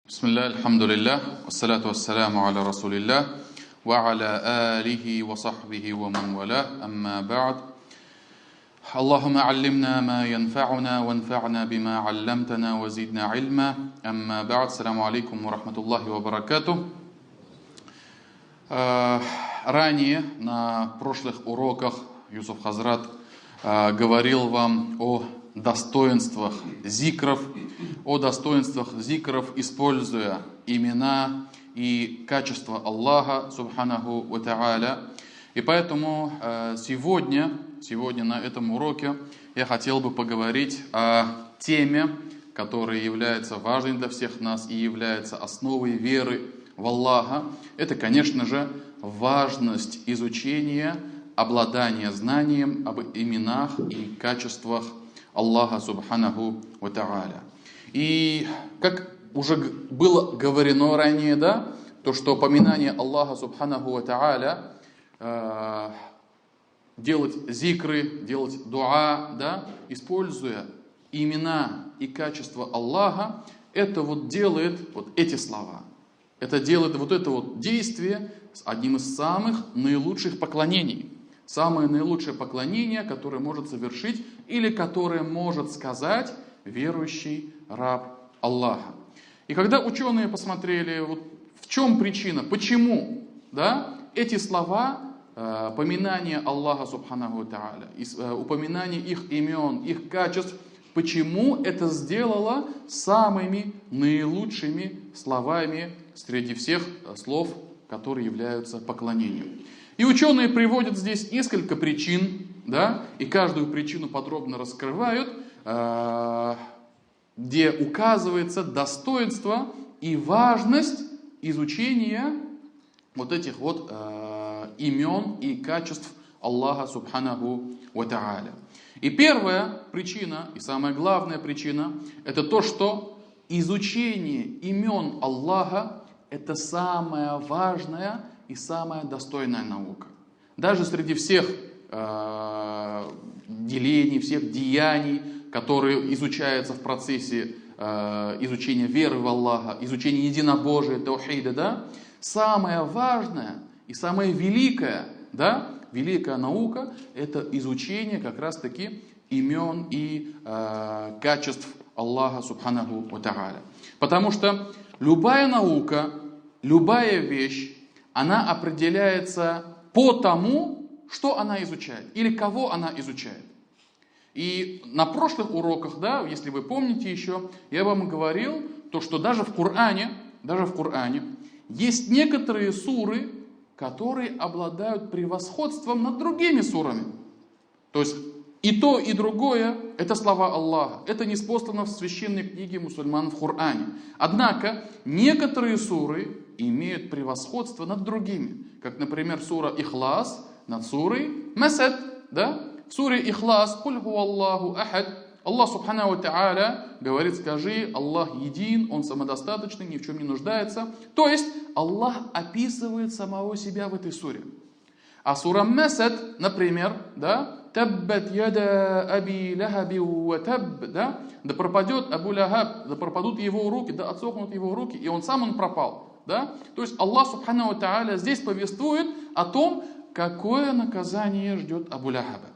Бисмилля, альхамдулиллах, вассаляту вассаляму аля расулиллах, ва аля алихи ва сахбихи ва ман валя, амма ба'д. Аллахумма аллимна ма янфa'уна, ванфa'на бима аллямтана, ва зидна ильма, амма ба'д. Ассаламу алейкум ва рахматуллахи ва баракату. Ранее, на прошлых уроках, Юсуф Хазрат говорил вам о достоинствах зикров, используя имена и качества Аллаха, субханаху ва та'аля. И поэтому сегодня на этом уроке я хотел бы поговорить о теме, которая является важной для всех нас и является основой веры в Аллаха. Это, конечно же, важность изучения, обладания знанием об именах и качествах Аллаха субханаху ва та'аля. И как уже было говорено ранее, да, то, что поминание Аллаха субханаху ва та'аля, делать зикры, делать дуа, да, используя имена и качества Аллаха, это вот делает вот эти слова. Это делает вот это вот действие одним из самых наилучших поклонений. Самое наилучшее поклонение, которое может совершить или которое может сказать верующий раб Аллаха. И когда ученые посмотрели, вот в чем причина, почему, да, эти слова, поминание Аллаха субханаху ва та'аля, упоминание их имен, их качеств, почему это сделало самыми наилучшими словами среди всех слов, которые являются поклонением. И ученые приводят здесь несколько причин, да, и каждую причину подробно раскрывают, где указывается достоинство и важность изучения вот этих вот имен и качеств Аллаха субханаху ва та'аля. И первая причина, и самая главная причина, это то, что изучение имен Аллаха — это самая важная и самая достойная наука. Даже среди всех делений, всех деяний, которые изучаются в процессе изучения веры в Аллаха, изучения единобожия, таухида, да, самая важная и самая великая, да, великая наука — это изучение как раз-таки имен и качеств Аллаха субханаху ва та'аля. Потому что любая наука, любая вещь, она определяется по тому, что она изучает или кого она изучает. И на прошлых уроках, да, если вы помните еще, я вам говорил, то, что даже в Коране есть некоторые суры, которые обладают превосходством над другими сурами. То есть и то, и другое — это слова Аллаха. Это ниспослано в священной книге мусульман в Коране. Однако некоторые суры имеют превосходство над другими. Как, например, сура Ихлас над сурой Масад. Да? В суре Ихлас «Куль ху Аллаху ахад» Аллах субханаху ва та'аля говорит: скажи, Аллах един, Он самодостаточный, ни в чем не нуждается. То есть Аллах описывает самого себя в этой суре. А сура Масад, например, да, «Таббат яда аби лахаби ва табб», да, да пропадет Абу Лахаб, да пропадут его руки, да отсохнут его руки, и он пропал. Да? То есть Аллах субханаху ва та'аля здесь повествует о том, какое наказание ждет Абу Лахаба.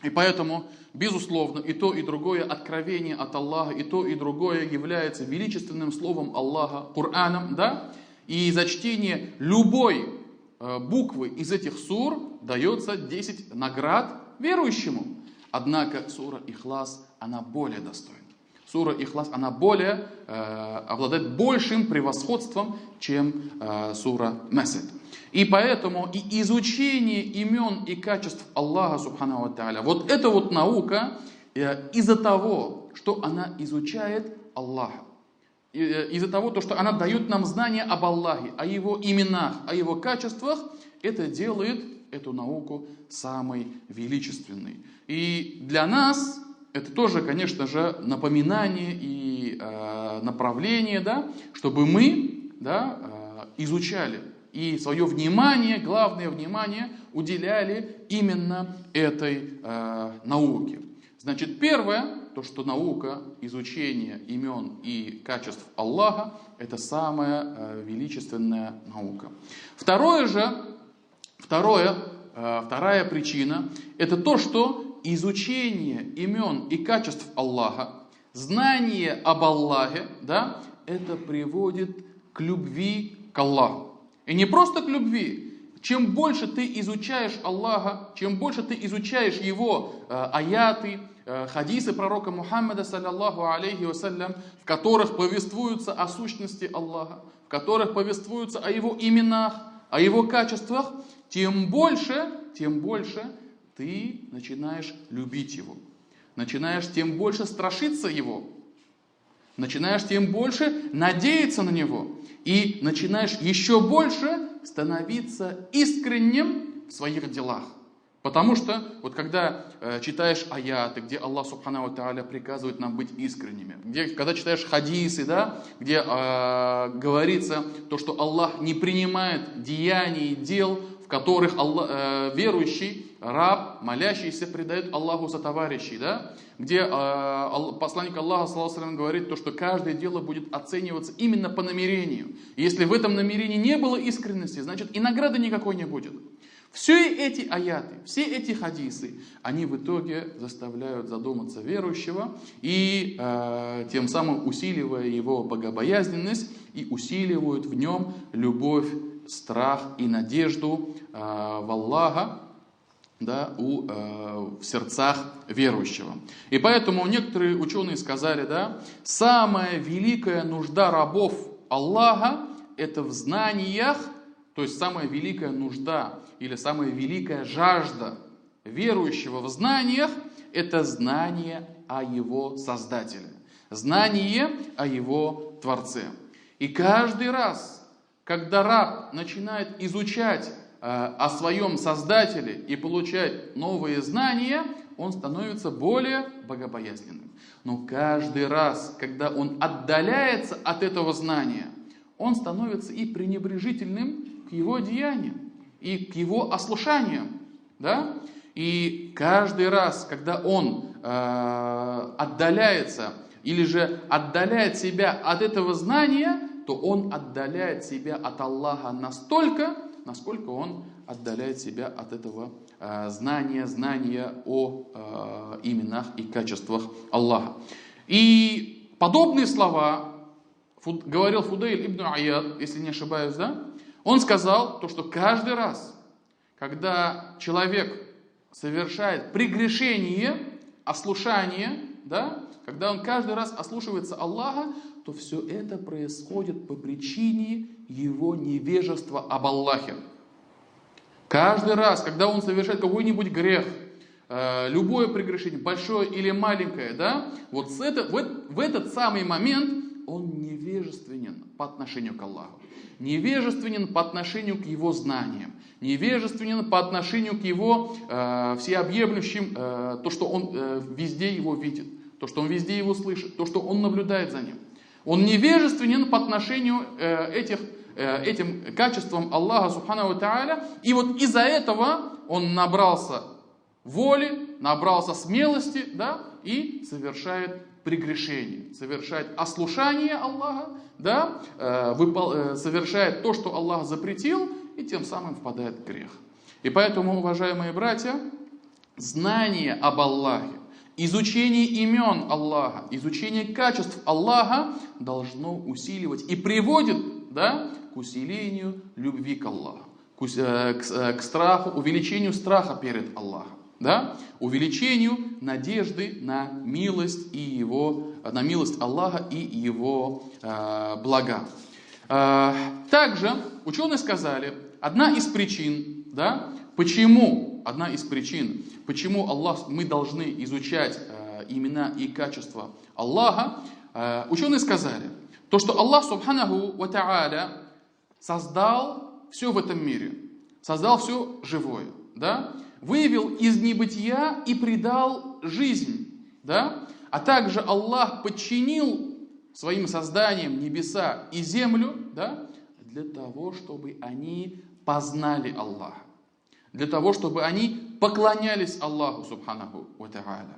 И поэтому, безусловно, и то, и другое откровение от Аллаха, и то, и другое является величественным словом Аллаха, Кораном, да? И за чтение любой буквы из этих сур дается 10 наград верующему. Однако сура Ихлас, она более достойна. Сура Ихлас, она более, обладает большим превосходством, чем сура Масад. И поэтому и изучение имен и качеств Аллаха субханаху ва та'аля, вот эта вот наука, из-за того, что она изучает Аллаха, из-за того, что она дает нам знания об Аллахе, о Его именах, о Его качествах, это делает эту науку самой величественной. И для нас это тоже, конечно же, напоминание и направление, да, чтобы мы, да, изучали и свое внимание, главное внимание уделяли именно этой науке. Значит, первое, то, что наука, изучение имен и качеств Аллаха – это самая величественная наука. Вторая причина – это то, что изучение имен и качеств Аллаха, знание об Аллахе, да, это приводит к любви к Аллаху. И не просто к любви. Чем больше ты изучаешь Аллаха, чем больше ты изучаешь Его аяты, хадисы пророка Мухаммада, саллаллаху алейхи вассалям, в которых повествуются о сущности Аллаха, в которых повествуются о Его именах, о Его качествах, тем больше ты начинаешь любить Его. Начинаешь тем больше страшиться Его. Начинаешь тем больше надеяться на Него. И начинаешь еще больше становиться искренним в своих делах. Потому что, вот когда читаешь аяты, где Аллах Субхану ва Тааля приказывает нам быть искренними, когда читаешь хадисы, да, где говорится то, что Аллах не принимает деяний, дел, в которых верующий, раб, молящийся предает Аллаху за товарищей, да, где посланник Аллаха, саллаллаху алейхи ва саллям, говорит то, что каждое дело будет оцениваться именно по намерению. Если в этом намерении не было искренности, значит и награды никакой не будет. Все эти аяты, все эти хадисы, они в итоге заставляют задуматься верующего и тем самым усиливая его богобоязненность и усиливают в нем любовь, страх и надежду в Аллаха, да, в сердцах верующего. И поэтому некоторые ученые сказали, да, самая великая нужда рабов Аллаха – это в знаниях, то есть самая великая нужда или самая великая жажда верующего в знаниях – это знание о его Создателе, знание о его Творце. И каждый раз, когда раб начинает изучать о своем Создателе и получать новые знания, он становится более богобоязненным. Но каждый раз, когда он отдаляется от этого знания, он становится и пренебрежительным к его деяниям, и к его ослушаниям. Да? И каждый раз, когда он отдаляется или же отдаляет себя от этого знания, то он отдаляет себя от Аллаха настолько, насколько он отдаляет себя от этого знания о именах и качествах Аллаха. И подобные слова говорил Фудейль ибн Аяд, если не ошибаюсь, да? Он сказал, то, что каждый раз, когда человек совершает прегрешение, ослушание, да, когда он каждый раз ослушивается Аллаха, то все это происходит по причине его невежества об Аллахе. Каждый раз, когда он совершает какой-нибудь грех, любое прегрешение, большое или маленькое, да, вот в этот самый момент он невежественен по отношению к Аллаху, невежественен по отношению к его знаниям, невежественен по отношению к его всеобъемлющим, то, что он везде его видит, то, что он везде его слышит, то, что он наблюдает за ним. Он невежественен по отношению этим качествам Аллаха Субхану ва Тааля, и вот из-за этого он набрался воли, набрался смелости, да, и совершает прегрешение, совершает ослушание Аллаха, да, совершает то, что Аллах запретил, и тем самым впадает в грех. И поэтому, уважаемые братья, знание об Аллахе, изучение имен Аллаха, изучение качеств Аллаха должно усиливать и приводит, да, к усилению любви к Аллаху, к страху, увеличению страха перед Аллахом, да, увеличению надежды на милость на милость Аллаха и Его блага. Также ученые сказали, одна из причин, почему мы должны изучать имена и качества Аллаха, ученые сказали, то, что Аллах Субханаху ва Тааля создал все в этом мире, создал все живое, да? Выявил из небытия и придал жизнь, да? А также Аллах подчинил своим созданием небеса и землю, да? Для того, чтобы они познали Аллаха, для того, чтобы они поклонялись Аллаху Субханаху ва Тааля.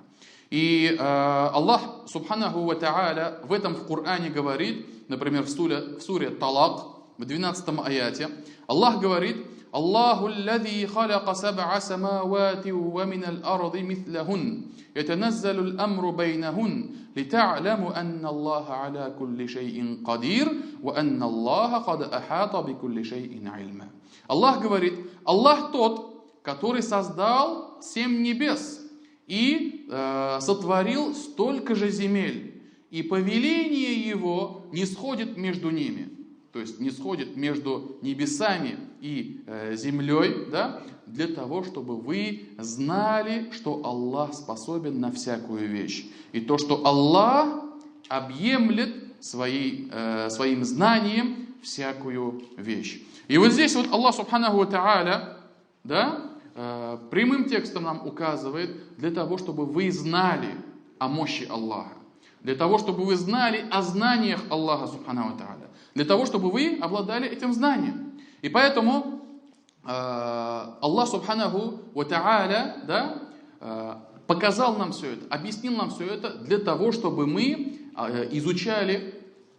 И Аллах, субханаху ва та'аля, в этом в Коране говорит, например, в суре Талак, в 12 аяте, Аллах говорит: Аллаху алладhi халяка саб'a самавати ва минал арди мithляхун, ятаназзалу ал-амру байнахун, лита'ламу анна Аллаха аля кулли шай'ин кадир, ва анна Аллаха кад ахата би кулли шай'ин ильма. Аллах говорит: Аллах тот, который создал 7 небес и сотворил столько же земель, и повеление его не сходит между ними, то есть не сходит между небесами и землей, да, для того, чтобы вы знали, что Аллах способен на всякую вещь. И то, что Аллах объемлет своим знанием всякую вещь. И вот здесь вот Аллах субханаху ва та'аля, да, прямым текстом нам указывает для того, чтобы вы знали о мощи Аллаха, для того, чтобы вы знали о знаниях Аллаха субханаху ва та'аля, для того, чтобы вы обладали этим знанием. И поэтому Аллах субханаху ва та'аля, да, показал нам все это, объяснил нам все это для того, чтобы мы изучали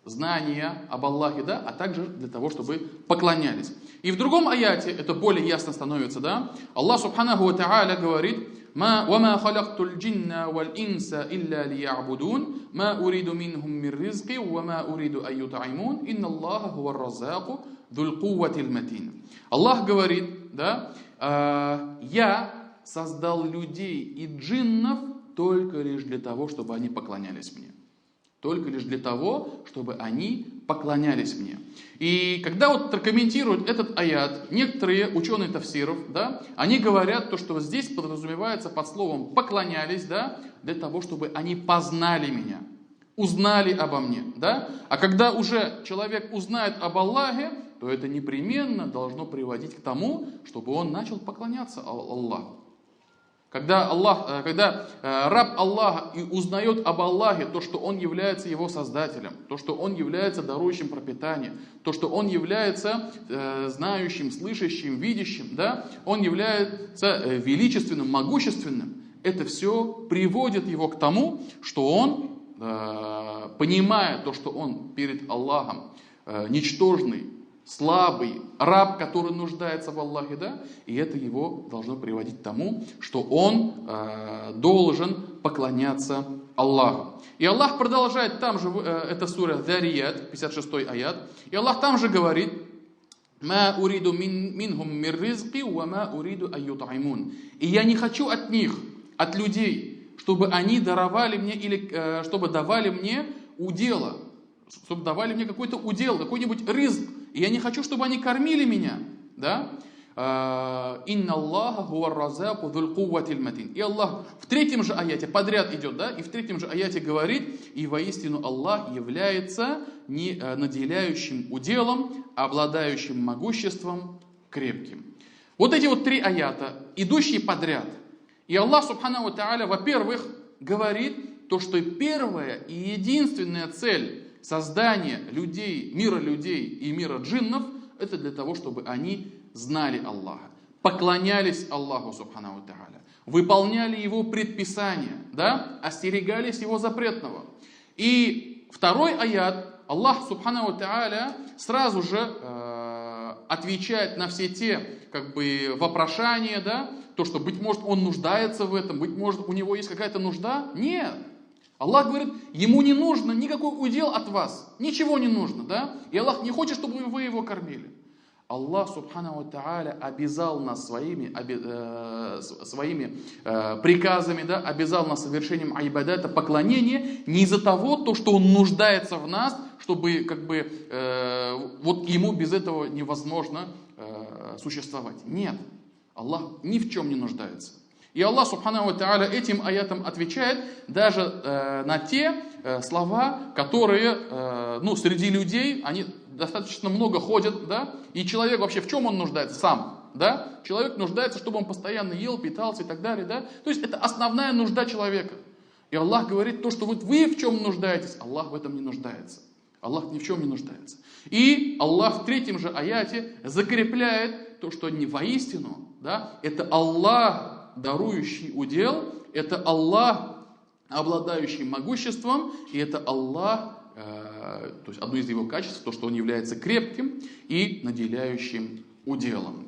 знания об Аллахе, да, а также для того, чтобы поклонялись. И в другом аяте это более ясно становится, да. Аллах субханаху ва та'аля говорит: وَمَا خَلَقْتُ الْجِنَّ وَالْإِنسَ إِلَّا لِيَعْبُدُونَ مَا أُرِيدُ مِنْهُمْ مِنْ رِزْقٍ وَمَا أُرِيدُ أَن يُطْعِمُونَ إِنَّ اللَّهَ هُوَ الرَّزَّاقُ ذُو الْقُوَّةِ الْمَتِينُ. Аллах говорит, да, я создал людей и джиннов только лишь для того, чтобы они поклонялись мне. Только лишь для того, чтобы они поклонялись мне. И когда вот комментируют этот аят, некоторые ученые тафсиров, да, они говорят, то, что здесь подразумевается под словом «поклонялись», да, для того, чтобы они познали меня, узнали обо мне. Да? А когда уже человек узнает об Аллахе, то это непременно должно приводить к тому, чтобы он начал поклоняться Аллаху. Когда раб Аллаха и узнает об Аллахе, то, что он является его создателем, то, что он является дарующим пропитание, то, что он является знающим, слышащим, видящим, да, он является величественным, могущественным, это все приводит его к тому, что он, понимая то, что он перед Аллахом ничтожный, слабый раб, который нуждается в Аллахе, да, и это его должно приводить к тому, что он должен поклоняться Аллаху. И Аллах продолжает там же, это сура Дарият, 56 аят, и Аллах там же говорит: «Ма уриду минхум мир ризки, ва ма уриду ан ют'имун». И я не хочу от них, от людей, чтобы они даровали мне или чтобы давали мне удела, чтобы давали мне какой-то удел, какой-нибудь ризк. И я не хочу, чтобы они кормили меня. Да? «Инна Аллаха хуа разаку зуль кувватиль матин». И Аллах в третьем же аяте, подряд идет, да? И в третьем же аяте говорит: «И воистину Аллах является наделяющим уделом, обладающим могуществом крепким». Вот эти вот 3 аята, идущие подряд. И Аллах субханаху ва та'аля, во-первых, говорит то, что первая и единственная цель создания людей, мира людей и мира джиннов, это для того, чтобы они знали Аллаха, поклонялись Аллаху субханаху та'аля, выполняли Его предписания, да, остерегались Его запретного. И второй аят, Аллах субханаху та'аля сразу же отвечает на все те вопрошания, да, то, что, быть может, он нуждается в этом, быть может, у него есть какая-то нужда. Нет. Аллах говорит, ему не нужно никакой удел от вас, ничего не нужно, да? И Аллах не хочет, чтобы вы его кормили. Аллах субханаху та'аля обязал нас своими приказами, да, обязал нас совершением айбадата, поклонения, не из-за того, что он нуждается в нас, чтобы вот ему без этого невозможно существовать. Нет, Аллах ни в чем не нуждается. И Аллах субханаху та'аля этим аятом отвечает даже на те слова, которые среди людей, они достаточно много ходят, да, и человек вообще в чем он нуждается сам, да? Человек нуждается, чтобы он постоянно ел, питался и так далее, да? То есть это основная нужда человека. И Аллах говорит, то, что вот вы в чем нуждаетесь, Аллах в этом не нуждается. Аллах ни в чем не нуждается. И Аллах в третьем же аяте закрепляет то, что не воистину, да, это Аллах, дарующий удел, это Аллах, обладающий могуществом, и это Аллах, то есть одно из его качеств, то, что он является крепким и наделяющим уделом.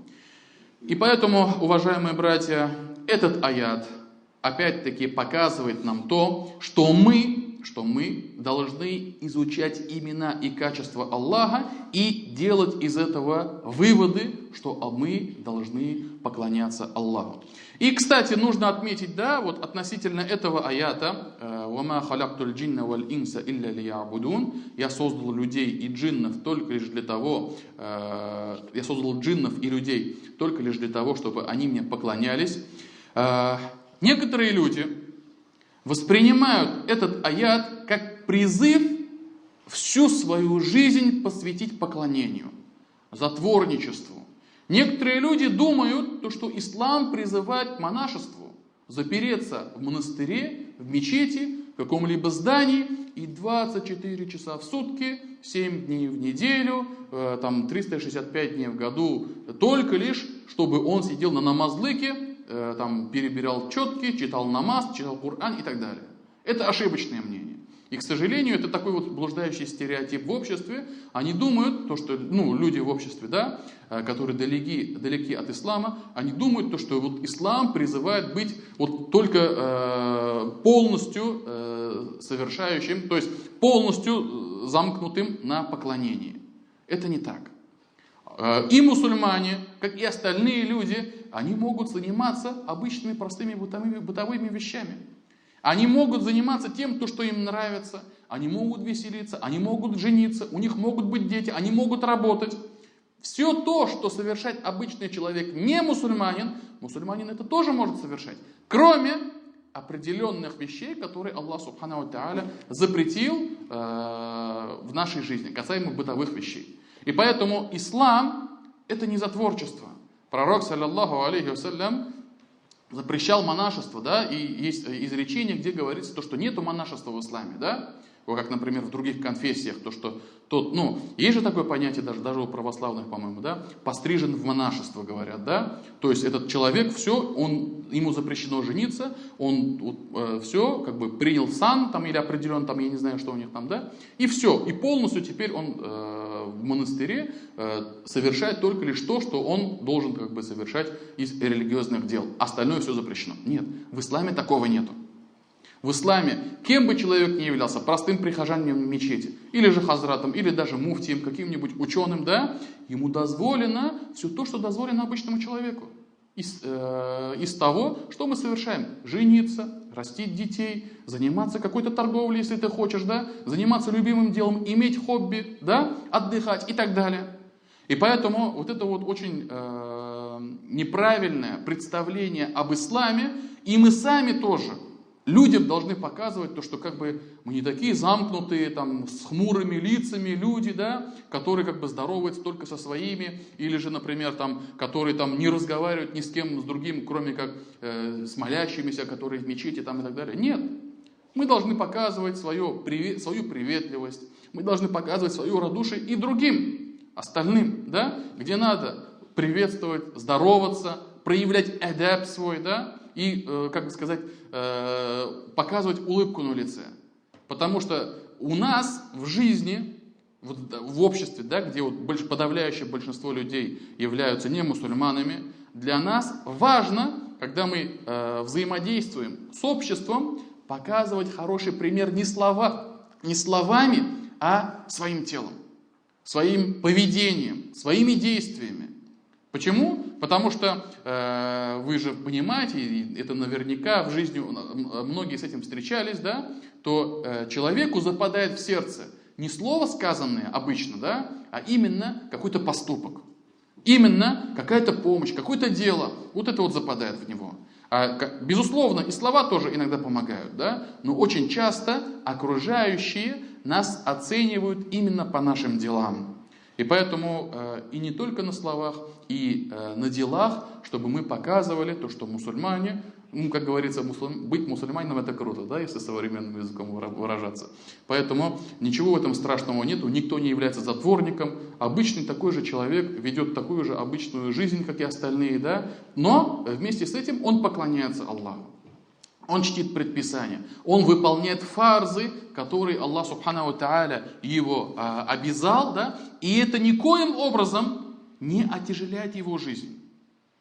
И поэтому, уважаемые братья, этот аят опять-таки показывает нам то, что мы должны изучать имена и качества Аллаха и делать из этого выводы, что мы должны поклоняться Аллаху. И, кстати, нужно отметить, да, вот относительно этого аята, «Вама халактуль джинна валь инса илля лиябудун», я создал людей и джиннов только лишь для того, я создал джиннов и людей только лишь для того, чтобы они мне поклонялись. Некоторые люди воспринимают этот аят как призыв всю свою жизнь посвятить поклонению, затворничеству. Некоторые люди думают, что ислам призывает к монашеству, запереться в монастыре, в мечети, в каком-либо здании и 24 часа в сутки, 7 дней в неделю, 365 дней в году, только лишь, чтобы он сидел на намазлыке, перебирал четки, читал намаз, читал Коран и так далее. Это ошибочное мнение. И, к сожалению, это такой вот блуждающий стереотип в обществе. Они думают, что люди в обществе, да, которые далеки от ислама, они думают, что вот ислам призывает быть вот только полностью совершающим, то есть полностью замкнутым на поклонении. Это не так. И мусульмане, как и остальные люди, они могут заниматься обычными простыми бытовыми вещами. Они могут заниматься тем, что им нравится, они могут веселиться, они могут жениться, у них могут быть дети, они могут работать. Все то, что совершает обычный человек, не мусульманин, мусульманин это тоже может совершать, кроме определенных вещей, которые Аллах Субхану ва Тааля запретил в нашей жизни, касаемо бытовых вещей. И поэтому ислам это не затворчество. Пророк, саллаллаху алейхи вассалям, запрещал монашество, да, и есть изречение, где говорится, что нету монашества в исламе, да, вот как, например, в других конфессиях, есть же такое понятие, даже у православных, по-моему, да, пострижен в монашество, говорят, да, то есть этот человек, ему запрещено жениться, он все, как бы принял сан, или определен, я не знаю, что у них там, да, и все, и полностью теперь он в монастыре совершает только лишь то, что он должен как бы совершать из религиозных дел, остальное все запрещено. Нет, в исламе такого нету. В исламе, кем бы человек ни являлся, простым прихожанином в мечети, или же хазратом, или даже муфтием, каким-нибудь ученым, да, ему дозволено все то, что дозволено обычному человеку. Из того, что мы совершаем. Жениться, растить детей, заниматься какой-то торговлей, если ты хочешь, да, заниматься любимым делом, иметь хобби, да, отдыхать и так далее. И поэтому вот это вот очень неправильное представление об исламе, и мы сами тоже людям должны показывать то, что как бы мы не такие замкнутые, с хмурыми лицами люди, да, которые как бы здороваются только со своими, или же, например, которые не разговаривают ни с кем, с другим, кроме как с молящимися, которые в мечети и так далее. Нет. Мы должны показывать свою приветливость, мы должны показывать свое радушие и другим, остальным, да, где надо приветствовать, здороваться, проявлять адаб свой, да, и, показывать улыбку на лице. Потому что у нас в жизни, в обществе, да, где подавляющее большинство людей являются не мусульманами, для нас важно, когда мы взаимодействуем с обществом, показывать хороший пример не словами, а своим телом, своим поведением, своими действиями. Почему? Потому что вы же понимаете, и это наверняка в жизни многие с этим встречались, да, то человеку западает в сердце не слово сказанное обычно, да, а именно какой-то поступок. Именно какая-то помощь, какое-то дело. Вот это вот западает в него. Безусловно, и слова тоже иногда помогают, да, но очень часто окружающие нас оценивают именно по нашим делам. И поэтому и не только на словах, и на делах, чтобы мы показывали то, что мусульмане, как говорится, быть мусульманином это круто, да, если современным языком выражаться. Поэтому ничего в этом страшного нету, никто не является затворником, обычный такой же человек ведет такую же обычную жизнь, как и остальные, да, но вместе с этим он поклоняется Аллаху. он чтит предписания, он выполняет фарзы, которые Аллах Субханаху Тааля его обязал, да, и это никоим образом не отяжеляет его жизнь.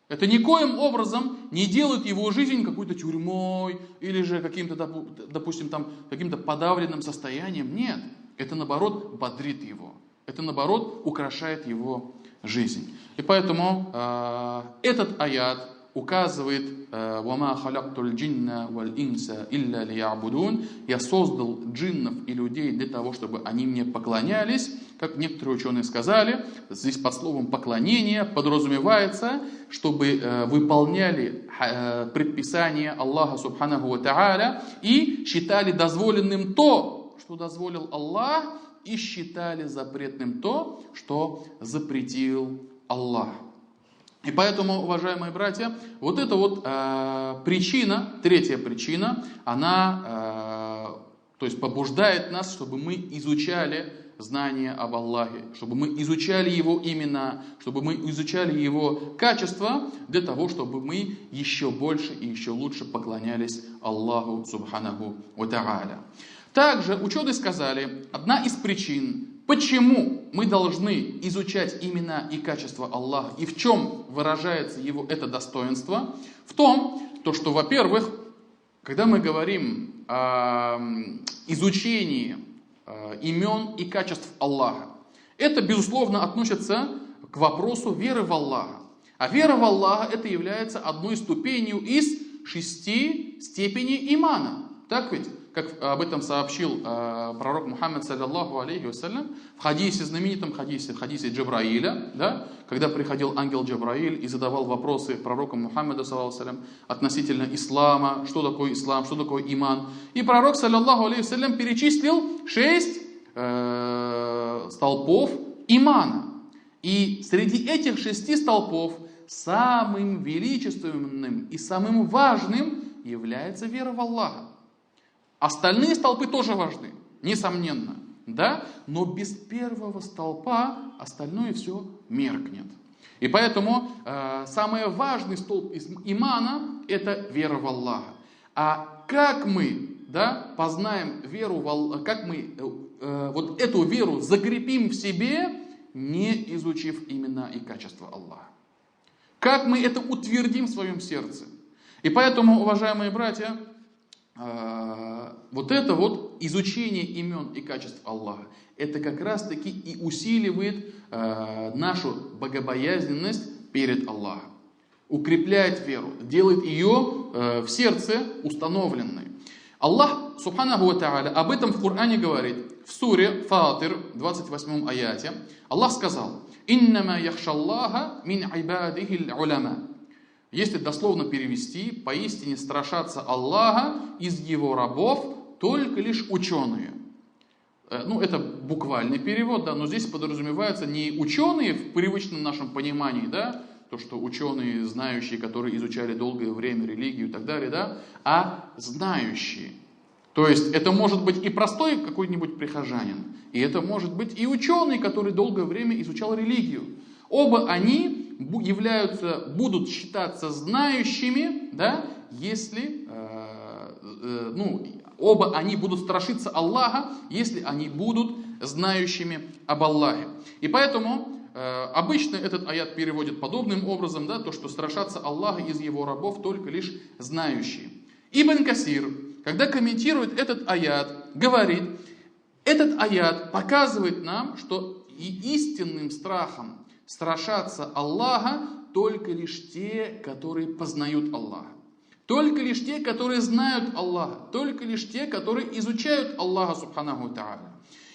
Это никоим образом не делает его жизнь какой-то тюрьмой или же каким-то, допустим, там, каким-то подавленным состоянием. Нет, это наоборот бодрит его. Это наоборот украшает его жизнь. И поэтому этот аят указывает: «Вама халактуль джинна валь инса илля лиябудун». Я создал джиннов и людей для того, чтобы они мне поклонялись. Как некоторые ученые сказали, здесь под словом поклонение подразумевается, чтобы выполняли предписания Аллаха Субханаху ва Тааля и считали дозволенным то, что дозволил Аллах, и считали запретным то, что запретил Аллах. И поэтому, уважаемые братья, вот эта вот причина, третья причина, она то есть побуждает нас, чтобы мы изучали знания об Аллахе, чтобы мы изучали Его имена, чтобы мы изучали Его качества, для того, чтобы мы еще больше и еще лучше поклонялись Аллаху Субханаху ва Тааля. Также ученые сказали, одна из причин, почему мы должны изучать имена и качества Аллаха, и в чем выражается его это достоинство, в том, что, во-первых, когда мы говорим о изучении имен и качеств Аллаха, это, безусловно, относится к вопросу веры в Аллаха. А вера в Аллаха это является одной ступенью из 6 степеней имана. Так ведь? Как об этом сообщил пророк Мухаммад, саллаллаху алейхи вассалям, в хадисе, знаменитом хадисе Джабраиля, да, когда приходил ангел Джабраиль и задавал вопросы пророку Мухаммаду, саллаллаху алейхи вассалям, относительно ислама, что такое ислам, что такое иман. И пророк, саллаллаху алейхи вассалям, перечислил 6 столпов имана. И среди этих 6 столпов самым величественным и самым важным является вера в Аллаха. Остальные столпы тоже важны, несомненно, да? Но без первого столпа остальное все меркнет. И поэтому самый важный столб имана – это вера в Аллаха. А как мы, да, познаем веру в Аллаха, как мы вот эту веру закрепим в себе, не изучив имена и качества Аллаха? Как мы это утвердим в своем сердце? И поэтому, уважаемые братья, вот это вот изучение имен и качеств Аллаха, это как раз таки и усиливает нашу богобоязненность перед Аллахом, укрепляет веру, делает ее в сердце установленной. Аллах Субханаху ва Тааля об этом в Коране говорит в суре Фатир, 28 аяте. Аллах сказал: «Иннама яхшаллаха мин айбадихи уляма». Если дословно перевести, поистине страшатся Аллаха из его рабов только лишь ученые. Ну, это буквальный перевод, да, но здесь подразумевается не ученые в привычном нашем понимании, да, то, что ученые, знающие, которые изучали долгое время религию и так далее, да, а знающие. То есть это может быть и простой какой-нибудь прихожанин, и это может быть и ученый, который долгое время изучал религию. Оба они будут считаться знающими, да, если, оба они будут страшиться Аллаха, если они будут знающими об Аллахе. И поэтому обычно этот аят переводит подобным образом, да, то, что страшатся Аллаха из его рабов только лишь знающие. Ибн Касир, когда комментирует этот аят, говорит, этот аят показывает нам, что и истинным страхом страшатся Аллаха только лишь те, которые познают Аллаха. Только лишь те, которые знают Аллаха. Только лишь те, которые изучают Аллаха Субханаху ва Тааля.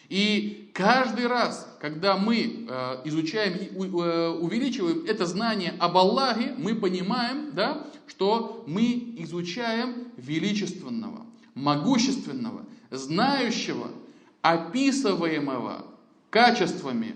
И каждый раз, когда мы изучаем и увеличиваем это знание об Аллахе, мы понимаем, да, что мы изучаем величественного, могущественного, знающего, описываемого качествами,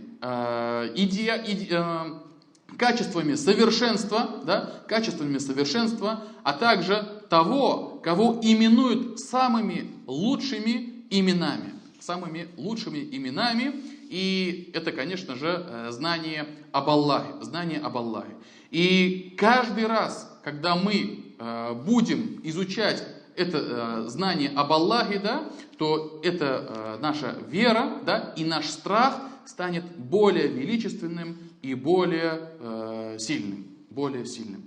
качествами совершенства, да, качествами совершенства, а также того, кого именуют самыми лучшими именами. Самыми лучшими именами. И это, конечно же, знание об Аллахе. Знание об Аллахе. И каждый раз, когда мы будем изучать это знание об Аллахе, да, то это наша вера, да, и наш страх станет более величественным и более сильным. Более сильным.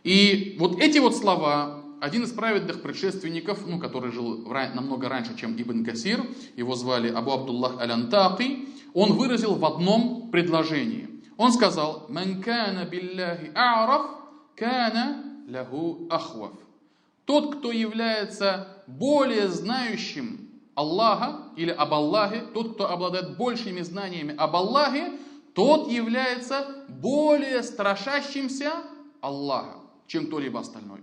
И вот эти вот слова, один из праведных предшественников, который жил намного раньше, чем Ибн Касир, его звали Абу Абдуллах Аль-Антаки, он выразил в одном предложении. Он сказал: «Ман кана билляхи а'раф, кана лаху ахваф». Тот, кто является более знающим Аллаха или об Аллахе, тот, кто обладает большими знаниями об Аллахе, тот является более страшащимся Аллаха, чем кто-либо остальной.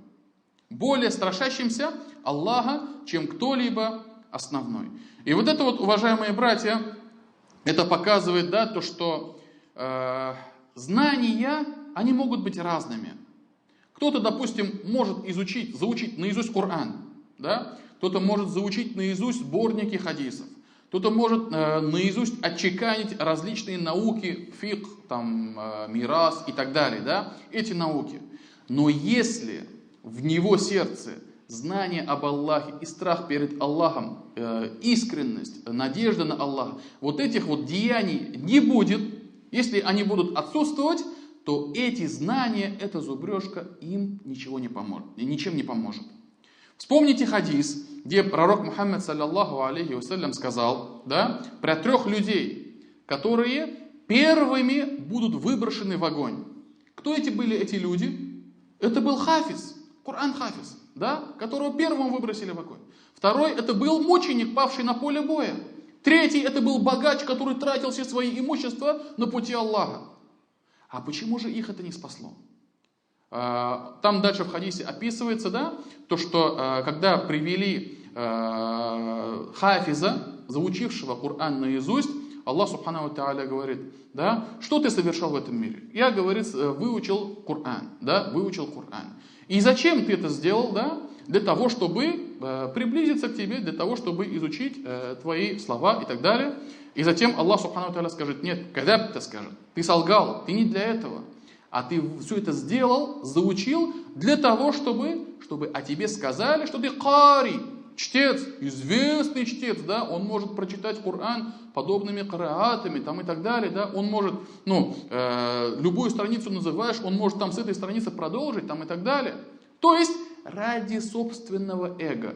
Более страшащимся Аллаха, чем кто-либо основной. И вот это вот, уважаемые братья, это показывает, да, то, что знания, они могут быть разными. Кто-то, допустим, может заучить наизусть Коран, да? Кто-то может заучить наизусть сборники хадисов. Кто-то может наизусть отчеканить различные науки, фикх, мирас и так далее, да? Эти науки. Но если в него сердце знание об Аллахе и страх перед Аллахом, искренность, надежда на Аллаха, вот этих вот деяний не будет, если они будут отсутствовать, то эти знания, эта зубрежка им ничем не поможет. Вспомните хадис, где пророк Мухаммад, саллаллаху алейхи вассалям, сказал, да, про 3 людей, которые первыми будут выброшены в огонь. Кто были эти люди? Это был хафиз, Коран хафиз, да, которого первым выбросили в огонь. Второй, это был мученик, павший на поле боя. Третий, это был богач, который тратил все свои имущества на пути Аллаха. А почему же их это не спасло? Там дальше в хадисе описывается, да, то, что когда привели хафиза, заучившего Коран наизусть, Аллах Субхану ва Тааля говорит, да, что ты совершал в этом мире? Я, говорит, выучил Коран, да, выучил Коран. И зачем ты это сделал, да? Для того, чтобы приблизиться к тебе, для того, чтобы изучить твои слова и так далее. И затем Аллах Субхану ва Тааля скажет: нет, когда ты скажет, ты солгал, ты не для этого. А ты все это сделал, заучил для того, чтобы о тебе сказали, что ты кари, чтец, известный чтец, да, он может прочитать Коран подобными караатами и так далее, да, он может, любую страницу называешь, он может с этой страницы продолжить и так далее. То есть ради собственного эго,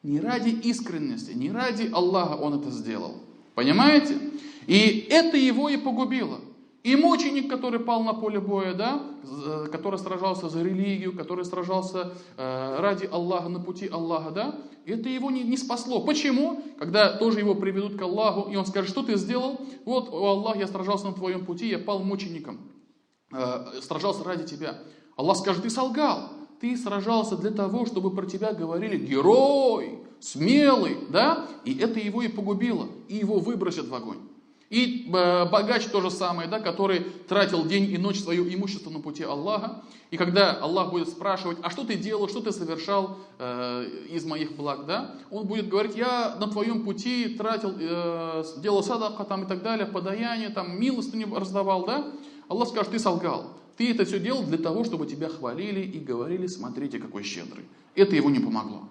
не ради искренности, не ради Аллаха он это сделал. Понимаете? И это его и погубило. И мученик, который пал на поле боя, да, который сражался за религию, который сражался ради Аллаха, на пути Аллаха, да, это его не спасло. Почему? Когда тоже его приведут к Аллаху, и он скажет: что ты сделал? Вот, о Аллах, я сражался на твоем пути, я пал мучеником, сражался ради тебя. Аллах скажет: ты солгал, ты сражался для того, чтобы про тебя говорили герой, смелый, да, и это его и погубило, и его выбросят в огонь. И богач то же самое, да, который тратил день и ночь свое имущество на пути Аллаха. И когда Аллах будет спрашивать: а что ты делал, что ты совершал из моих благ, да, он будет говорить: я на твоем пути тратил, делал садака и так далее, подаяние, милостыню раздавал, да. Аллах скажет: ты солгал, ты это все делал для того, чтобы тебя хвалили и говорили: смотрите, какой щедрый. Это его не помогло.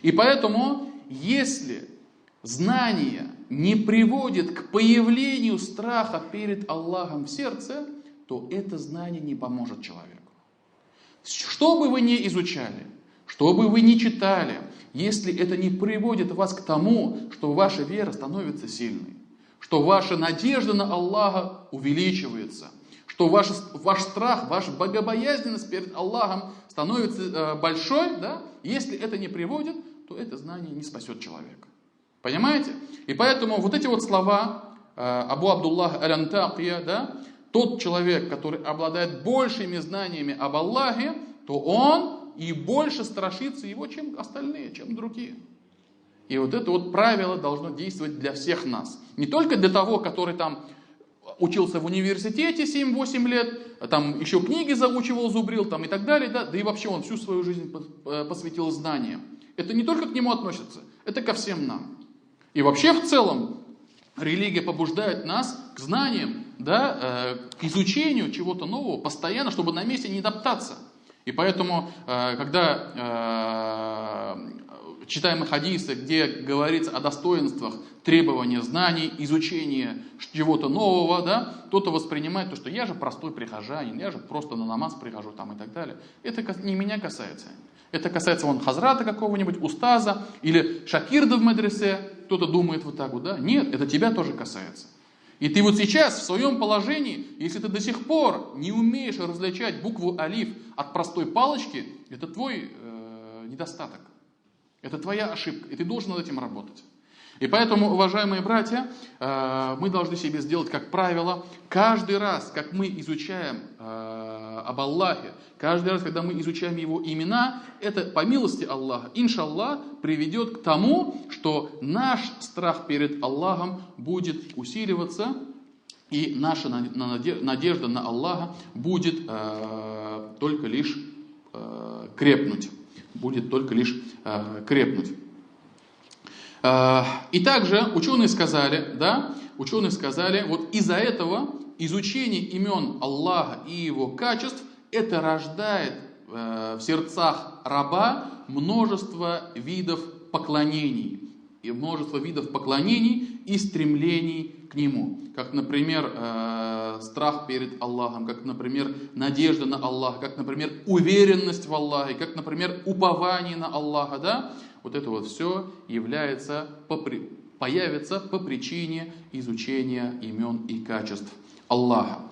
И поэтому, если знание не приводит к появлению страха перед Аллахом в сердце, то это знание не поможет человеку. Что бы вы ни изучали, что бы вы ни читали, если это не приводит вас к тому, что ваша вера становится сильной, что ваша надежда на Аллаха увеличивается, что ваш страх, ваша богобоязненность перед Аллахом становится большой, да? Если это не приводит, то это знание не спасет человека. Понимаете? И поэтому вот эти вот слова Абу Абдуллах Аль-Антакия, да, тот человек, который обладает большими знаниями об Аллахе, то он и больше страшится его, чем остальные, чем другие. И вот это вот правило должно действовать для всех нас. Не только для того, который учился в университете 7-8 лет, еще книги заучивал, зубрил и так далее, да и вообще он всю свою жизнь посвятил знаниям. Это не только к нему относится, это ко всем нам. И вообще в целом религия побуждает нас к знаниям, да, к изучению чего-то нового постоянно, чтобы на месте не топтаться. И поэтому, когда читаем хадисы, где говорится о достоинствах требования знаний, изучения чего-то нового, да, кто-то воспринимает то, что я же простой прихожанин, я же просто на намаз прихожу там и так далее. Это не меня касается. Это касается вон хазрата какого-нибудь, устаза или шакирда в медресе. Кто-то думает вот так вот, да? Нет, это тебя тоже касается. И ты вот сейчас в своем положении, если ты до сих пор не умеешь различать букву алиф от простой палочки, это твой недостаток. Это твоя ошибка, и ты должен над этим работать. И поэтому, уважаемые братья, мы должны себе сделать как правило, каждый раз, как мы изучаем об Аллахе, каждый раз, когда мы изучаем Его имена, это по милости Аллаха, иншаллах, приведет к тому, что наш страх перед Аллахом будет усиливаться, и наша надежда на Аллаха будет только лишь крепнуть. Будет только лишь крепнуть. И также ученые сказали, вот из-за этого изучение имен Аллаха и Его качеств, это рождает в сердцах раба множество видов поклонений. И множество видов поклонений и стремлений к Нему. Как, например, страх перед Аллахом, как, например, надежда на Аллаха, как, например, уверенность в Аллахе, как, например, упование на Аллаха, да? Вот это вот все появится по причине изучения имен и качеств Аллаха.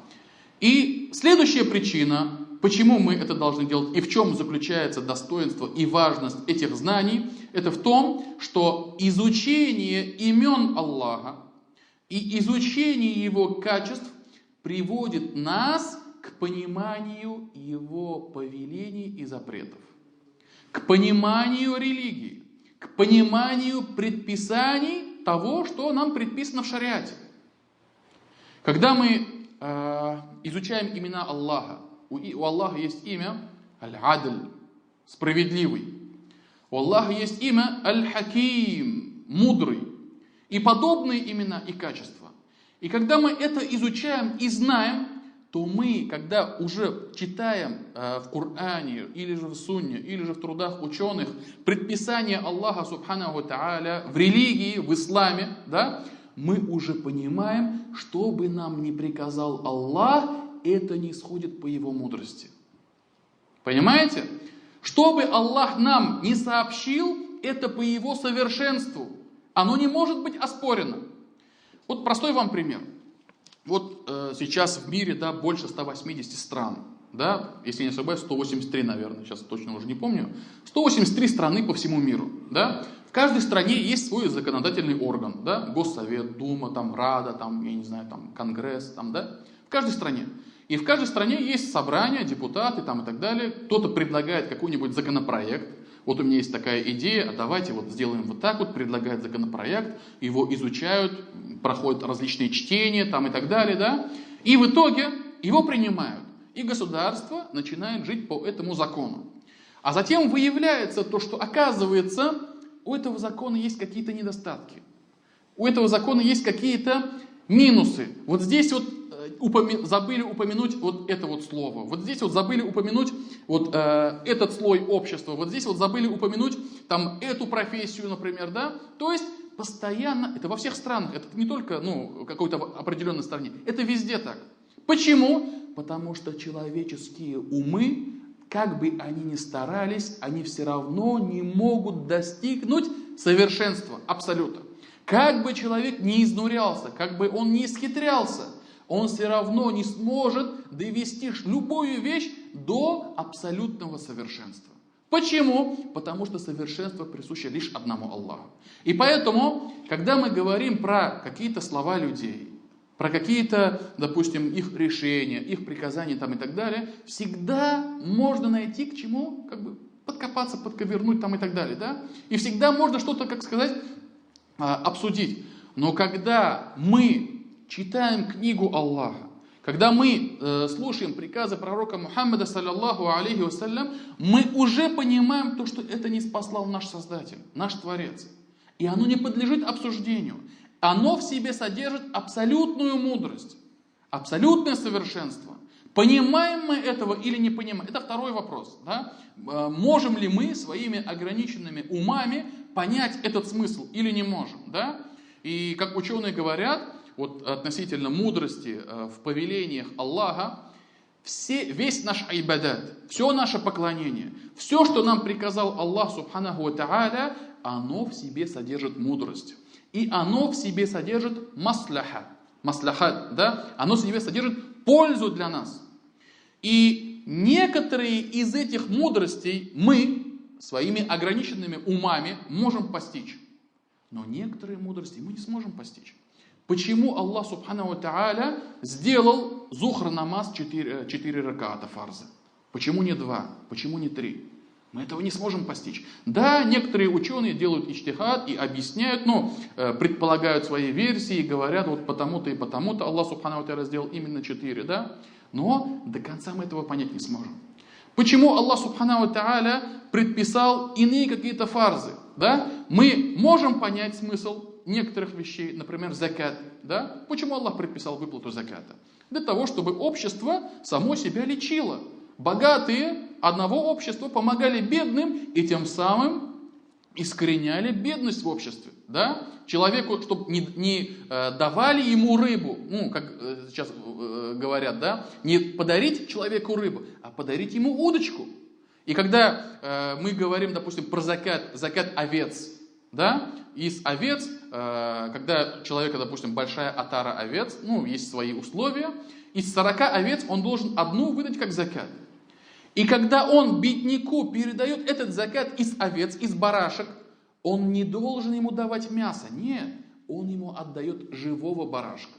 И следующая причина, почему мы это должны делать и в чем заключается достоинство и важность этих знаний, это в том, что изучение имен Аллаха и изучение Его качеств приводит нас к пониманию Его повелений и запретов, к пониманию религии, к пониманию предписаний того, что нам предписано в шариате. Когда мы изучаем имена Аллаха, у Аллаха есть имя Аль-Адль, справедливый. У Аллаха есть имя Аль-Хаким, мудрый. И подобные имена и качества. И когда мы это изучаем и знаем, то мы, когда уже читаем в Коране, или же в Сунне, или же в трудах ученых, предписания Аллаха Субханаху ва Тааля в религии, в исламе, да, мы уже понимаем, что бы нам ни приказал Аллах, это не исходит по Его мудрости. Понимаете? Что бы Аллах нам не сообщил, это по Его совершенству. Оно не может быть оспорено. Вот простой вам пример. Вот сейчас в мире, да, больше 180 стран. Да, если не ошибаюсь, 183, наверное, сейчас точно уже не помню. 183 страны по всему миру. Да? В каждой стране есть свой законодательный орган. Да? Госсовет, Дума, там, Рада, там, я не знаю, там, Конгресс. Там, да? В каждой стране. И в каждой стране есть собрания, депутаты там, и так далее. Кто-то предлагает какой-нибудь законопроект. Вот у меня есть такая идея, а давайте вот сделаем вот так вот, предлагает законопроект, его изучают, проходят различные чтения там и так далее, да, и в итоге его принимают, и государство начинает жить по этому закону. А затем выявляется то, что оказывается, у этого закона есть какие-то недостатки, у этого закона есть какие-то минусы. Вот здесь вот забыли упомянуть вот это вот слово. Вот здесь вот забыли упомянуть вот этот слой общества. Вот здесь вот забыли упомянуть там эту профессию, например, да. То есть постоянно, это во всех странах, это не только в какой-то определенной стране, это везде так. Почему? Потому что человеческие умы, как бы они ни старались, они все равно не могут достигнуть совершенства, абсолюта. Как бы человек не изнурялся, как бы он не исхитрялся, он все равно не сможет довести любую вещь до абсолютного совершенства. Почему? Потому что совершенство присуще лишь одному Аллаху. И поэтому, когда мы говорим про какие-то слова людей, про какие-то, допустим, их решения, их приказания там и так далее, всегда можно найти к чему подкопаться, подковырнуть там и так далее. Да? И всегда можно что-то, обсудить. Но когда мы читаем книгу Аллаха, когда мы слушаем приказы пророка Мухаммада, саллаллаху алейхи вассалям, мы уже понимаем то, что это не спаслал наш Создатель, наш Творец. И оно не подлежит обсуждению. Оно в себе содержит абсолютную мудрость, абсолютное совершенство. Понимаем мы этого или не понимаем? Это второй вопрос. Да? Можем ли мы своими ограниченными умами понять этот смысл или не можем, да? И как ученые говорят, вот относительно мудрости в повелениях Аллаха, весь наш айбадат, все наше поклонение, все, что нам приказал Аллах Субханаху ва Тааля, оно в себе содержит мудрость. И оно в себе содержит маслахат, да? Оно в себе содержит пользу для нас. И некоторые из этих мудростей мы своими ограниченными умами можем постичь. Но некоторые мудрости мы не сможем постичь. Почему Аллах Субханаху ва Тааля сделал зухр намаз 4 раката фарза? Почему не 2? Почему не 3? Мы этого не сможем постичь. Да, некоторые ученые делают иджтихад и объясняют, но предполагают свои версии и говорят, вот потому-то и потому-то Аллах Субханаху ва Тааля сделал именно 4, да? Но до конца мы этого понять не сможем. Почему Аллах Субханаху ва Тааля предписал иные какие-то фарзы? Да? Мы можем понять смысл некоторых вещей, например, закат. Да? Почему Аллах предписал выплату заката? Для того, чтобы общество само себя лечило. Богатые одного общества помогали бедным и тем самым искореняли бедность в обществе. Да? Человеку, чтобы не давали ему рыбу, ну, как сейчас говорят, да? Не подарить человеку рыбу, а подарить ему удочку. И когда мы говорим, допустим, про закат овец, да? Из овец, когда человека, допустим, большая отара овец, ну, есть свои условия, из 40 овец он должен одну выдать как закат. И когда он бедняку передает этот закат из овец, из барашек, он не должен ему давать мясо. Нет, он ему отдает живого барашка.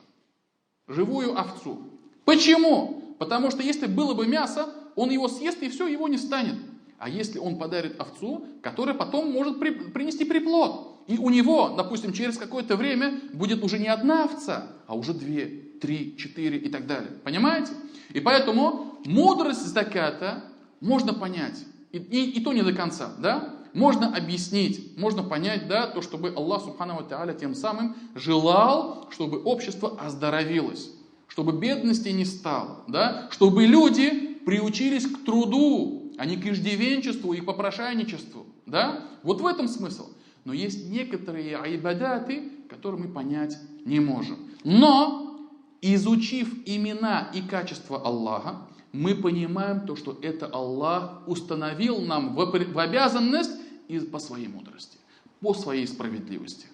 Живую овцу. Почему? Потому что если было бы мясо, он его съест и все, его не станет. А если он подарит овцу, которая потом может принести приплод. И у него, допустим, через какое-то время будет уже не одна овца, а уже 2, 3, 4 и так далее. Понимаете? И поэтому мудрость заката можно понять. И то не до конца. Да? Можно объяснить, можно понять, да, то, чтобы Аллах Субханаху ва Тааля тем самым желал, чтобы общество оздоровилось. Чтобы бедности не стало. Да? Чтобы люди приучились к труду, а не к иждивенчеству и к попрошайничеству. Да? Вот в этом смысл. Но есть некоторые айбадаты, которые мы понять не можем. Но, изучив имена и качества Аллаха, мы понимаем то, что это Аллах установил нам в обязанность и по своей мудрости, по своей справедливости.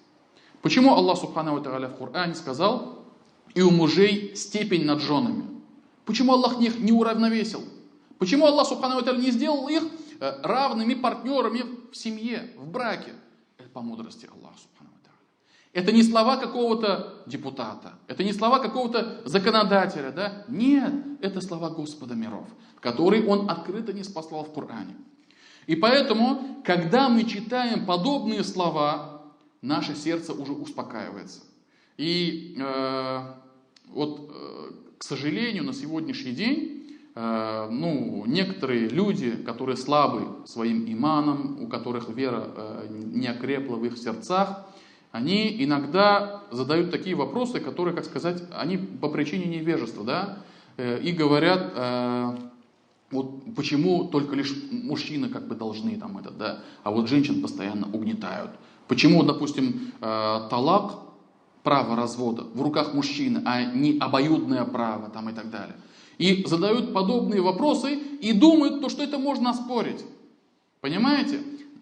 Почему Аллах Субханаху ва Тааля в Коране сказал, и у мужей степень над женами? Почему Аллах их не уравновесил? Почему Аллах Субханаху ва Тааля не сделал их равными партнерами в семье, в браке? Это по мудрости Аллаха Субханаху ва Тааля. Это не слова какого-то депутата, это не слова какого-то законодателя, да? Нет, это слова Господа миров, которые Он открыто ниспослал в Коране. И поэтому, когда мы читаем подобные слова, наше сердце уже успокаивается. И к сожалению, на сегодняшний день некоторые люди, которые слабы своим иманом, у которых вера не окрепла в их сердцах, они иногда задают такие вопросы, которые, как сказать, они по причине невежества, да, и говорят, вот почему только лишь мужчины как бы должны там это, да, а вот женщин постоянно угнетают. Почему, допустим, талак, право развода в руках мужчины, а не обоюдное право там и так далее. И задают подобные вопросы и думают, что это можно оспорить. Понимаете?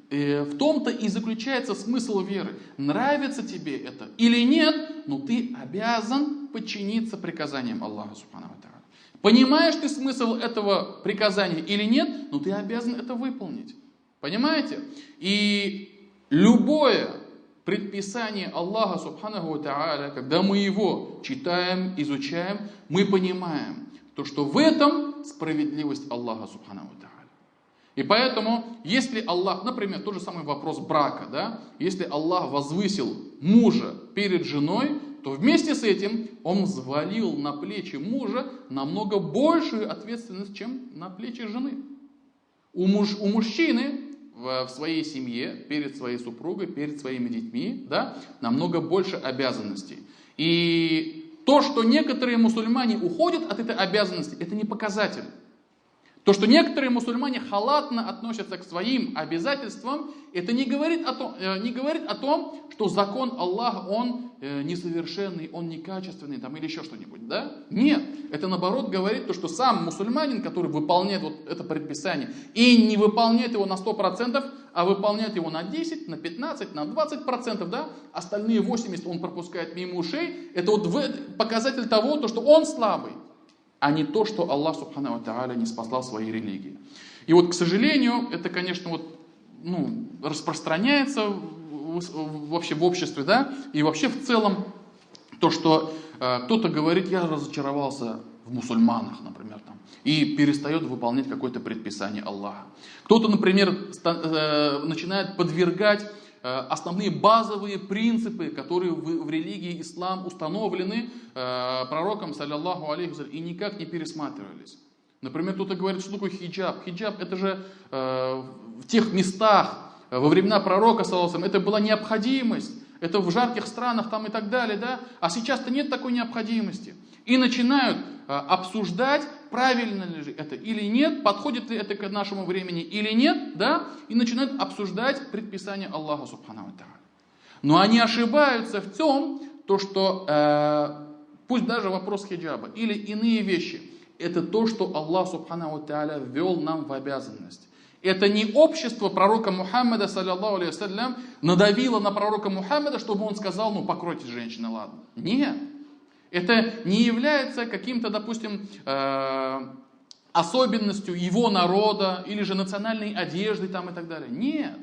В том-то и заключается смысл веры. Нравится тебе это или нет, но ты обязан подчиниться приказаниям Аллаха Субханаху ва Тааля. Понимаешь ты смысл этого приказания или нет, но ты обязан это выполнить. Понимаете? И любое предписание Аллаха Субханаху ва Тааля, когда мы его читаем, изучаем, мы понимаем, что в этом справедливость Аллаха Субханаху ва Тааля. И поэтому, если Аллах, например, тот же самый вопрос брака, да, если Аллах возвысил мужа перед женой, то вместе с этим Он взвалил на плечи мужа намного большую ответственность, чем на плечи жены. У мужчины в своей семье, перед своей супругой, перед своими детьми, да, намного больше обязанностей. И то, что некоторые мусульмане уходят от этой обязанности, это не показатель. То, что некоторые мусульмане халатно относятся к своим обязательствам, это не говорит о том, что закон Аллаха, он несовершенный, он некачественный там, или еще что-нибудь. Да? Нет, это наоборот говорит, то, что сам мусульманин, который выполняет вот это предписание, и не выполняет его на 100%, а выполняет его на 10, на 15, на 20%, да? Остальные 80% он пропускает мимо ушей, это вот показатель того, то, что он слабый, а не то, что Аллах Субхану ва Тааля не спасал своей религии. И вот, к сожалению, это, конечно, вот, распространяется вообще в обществе, да, и вообще в целом то, что кто-то говорит, я разочаровался в мусульманах, например, там, и перестает выполнять какое-то предписание Аллаха. Кто-то, например, начинает подвергать основные базовые принципы, которые в религии ислам установлены пророком, саллаллаху алейхи ва саллям, и никак не пересматривались. Например, кто-то говорит, что такое хиджаб. Хиджаб это же в тех местах, во времена пророка, саллаллаху алейхи ва саллям, это была необходимость. Это в жарких странах там и так далее, да? А сейчас-то нет такой необходимости. И начинают обсуждать, правильно ли же это или нет, подходит ли это к нашему времени или нет, да? И начинают обсуждать предписание Аллаха Субхану ва Тааля. Но они ошибаются в том, то, что пусть даже вопрос хиджаба или иные вещи, это то, что Аллах Субхану ва Тааля ввел нам в обязанность. Это не общество пророка Мухаммада, саллаллаху алейхи ва саллям, надавило на пророка Мухаммада, чтобы он сказал, покройтесь, женщины, ладно. Нет. Это не является каким-то, допустим, особенностью его народа или же национальной одежды там и так далее. Нет.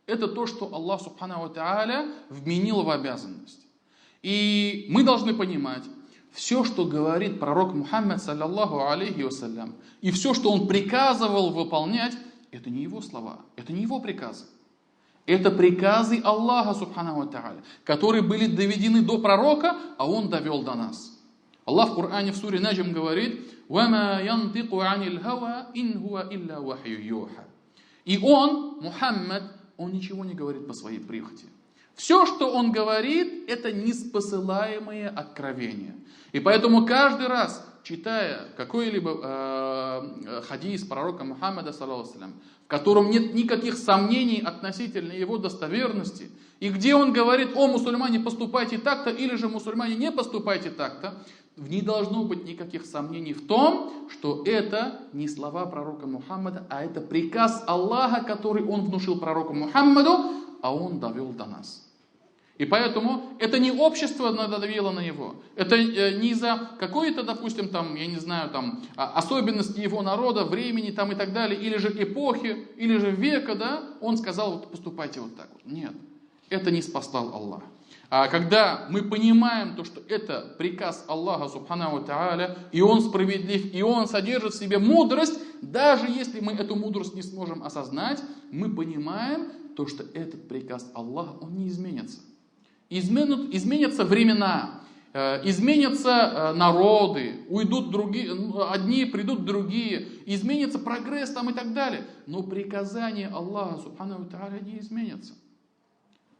Это то, что Аллах Субхану ва Тааля вменил в обязанность. И мы должны понимать, все, что говорит пророк Мухаммад, саллаллаху алейхи ва саллям, и все, что он приказывал выполнять, это не его слова, это не его приказы. Это приказы Аллаха Субхану ва Тааля, которые были доведены до пророка, а он довел до нас. Аллах в Коране в суре Наджм говорит: «Вама янтику анил хава ин хуа илля вахью юха». И он, Мухаммад, он ничего не говорит по своей прихоти. Все, что он говорит, это неспосылаемые откровения. И поэтому каждый раз, читая какой-либо хадис пророка Мухаммада, саллаллаху алейхи ва саллям, в котором нет никаких сомнений относительно его достоверности, и где он говорит: о, мусульмане, поступайте так-то, или же мусульмане, не поступайте так-то, не должно быть никаких сомнений в том, что это не слова пророка Мухаммада, а это приказ Аллаха, который он внушил пророку Мухаммаду, а он довел до нас. И поэтому это не общество надавило на него, это не из-за какой-то, допустим, там, я не знаю, там, особенности его народа, времени там и так далее, или же эпохи, или же века, да, он сказал, вот поступайте вот так вот. Нет, это не спасал Аллах. А когда мы понимаем то, что это приказ Аллаха Субхану ва Тааля, и он справедлив, и он содержит в себе мудрость, даже если мы эту мудрость не сможем осознать, мы понимаем то, что этот приказ Аллаха, он не изменится. Изменятся времена, изменятся народы, уйдут другие, одни, придут другие, изменится прогресс там и так далее. Но приказание Аллаха Субхану ва Тааля не изменится.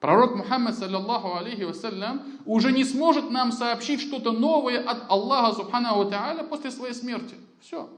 Пророк Мухаммад, саллаллаху алейхи ва саллям, уже не сможет нам сообщить что-то новое от Аллаха Субхану ва Тааля после своей смерти. Все.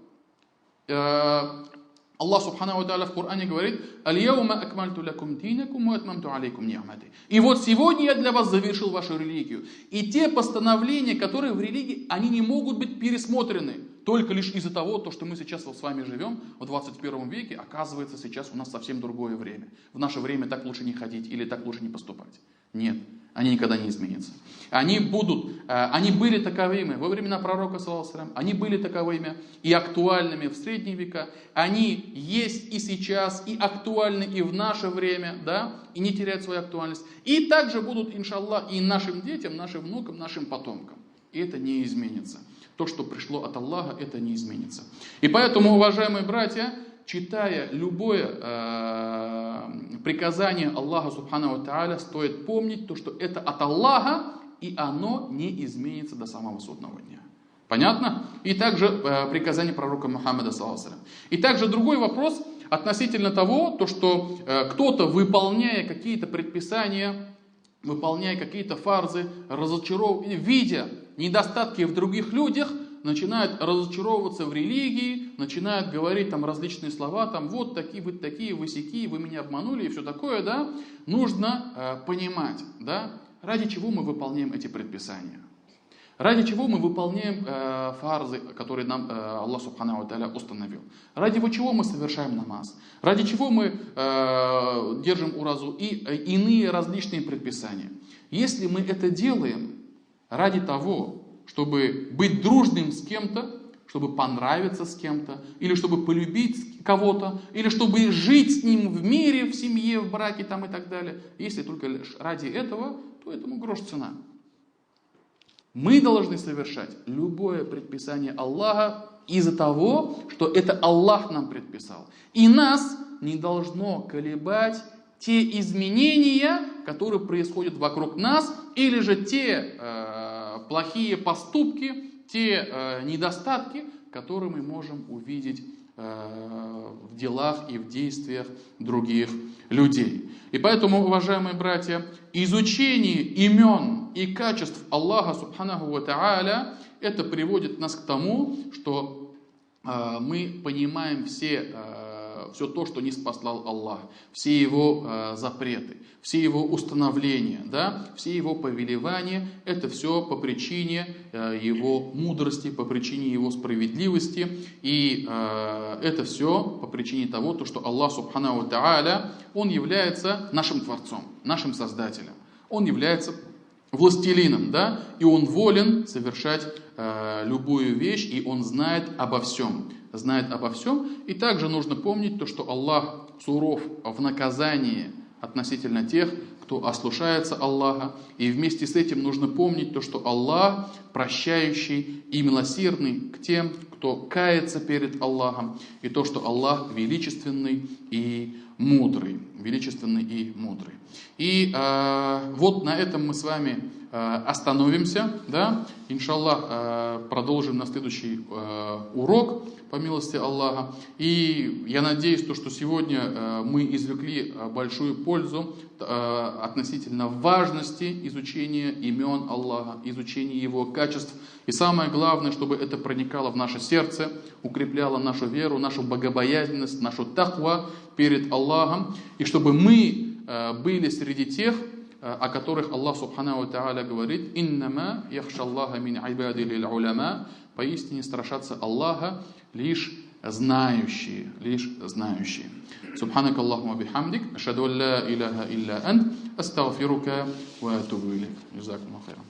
Аллах Субхану ва Тааля в Коране говорит: «Аль-яума акмальту лакум динакум ва атмамту алейкум ни'мати». И вот сегодня я для вас завершил вашу религию. И те постановления, которые в религии, они не могут быть пересмотрены только лишь из-за того, что мы сейчас с вами живем в 21 веке, оказывается, сейчас у нас совсем другое время. В наше время так лучше не ходить или так лучше не поступать. Нет, они никогда не изменятся. Они были таковыми во времена пророка, саллаллаху алейхи ва саллям, они были таковыми и актуальными в средние века, они есть и сейчас, и актуальны и в наше время, да, и не теряют свою актуальность. И также будут, иншаллах, и нашим детям, нашим внукам, нашим потомкам. И это не изменится. То, что пришло от Аллаха, это не изменится. И поэтому, уважаемые братья, читая любое приказание Аллаха Субхану ва Тааля, стоит помнить то, что это от Аллаха, и оно не изменится до самого судного дня. Понятно? И также приказание пророка Мухаммада, саллаллаху алейхи ва саллям. И также другой вопрос относительно того, то, что кто-то, выполняя какие-то предписания, выполняя какие-то фарзы, видя недостатки в других людях, начинает разочаровываться в религии, начинает говорить там различные слова, там вот такие, вы сякие, вы меня обманули и все такое, да, нужно понимать, да, ради чего мы выполняем эти предписания. Ради чего мы выполняем фарзы, которые нам Аллах Субханаху ва Тааля установил. Ради чего мы совершаем намаз. Ради чего мы держим уразу и иные различные предписания. Если мы это делаем ради того, чтобы быть дружным с кем-то, чтобы понравиться с кем-то, или чтобы полюбить кого-то, или чтобы жить с ним в мире, в семье, в браке там, и так далее. Если только лишь ради этого, то этому грош цена. Мы должны совершать любое предписание Аллаха из-за того, что это Аллах нам предписал. И нас не должно колебать те изменения, которые происходят вокруг нас, или же те плохие поступки, те недостатки, которые мы можем увидеть в делах и в действиях других людей. И поэтому, уважаемые братья, изучение имен и качеств Аллаха Субханаху ва Тааля, это приводит нас к тому, что мы понимаем все то, что ниспослал Аллах, все его запреты, все его установления, да, все его повелевания, это все по причине его мудрости, по причине его справедливости, и это все по причине того, что Аллах Субханаху ва Тааля, Он является нашим Творцом, нашим Создателем, Он является властелином, да, и Он волен совершать любую вещь, и Он знает обо всем. И также нужно помнить то, что Аллах суров в наказании относительно тех, кто ослушается Аллаха. И вместе с этим нужно помнить то, что Аллах прощающий и милосердный к тем, кто кается перед Аллахом. И то, что Аллах величественный и мудрый. И вот на этом мы с вами остановимся, да? Иншаллах, продолжим на следующий урок, по милости Аллаха. И я надеюсь, что сегодня мы извлекли большую пользу относительно важности изучения имен Аллаха, изучения Его качеств. И самое главное, чтобы это проникало в наше сердце, укрепляло нашу веру, нашу богобоязненность, нашу тахва перед Аллахом. И чтобы мы были среди тех, о которых Аллах Субханаху ва Тааля говорит: «Иннама яхшаллаха мин айбадихил уляма». Поистине страшатся Аллаха лишь знающие. Субханак Аллахума бихамдик, ашхаду ан ла илляха илля ант, астагфирука ва атубу илейк. Джазакаллаху хайран.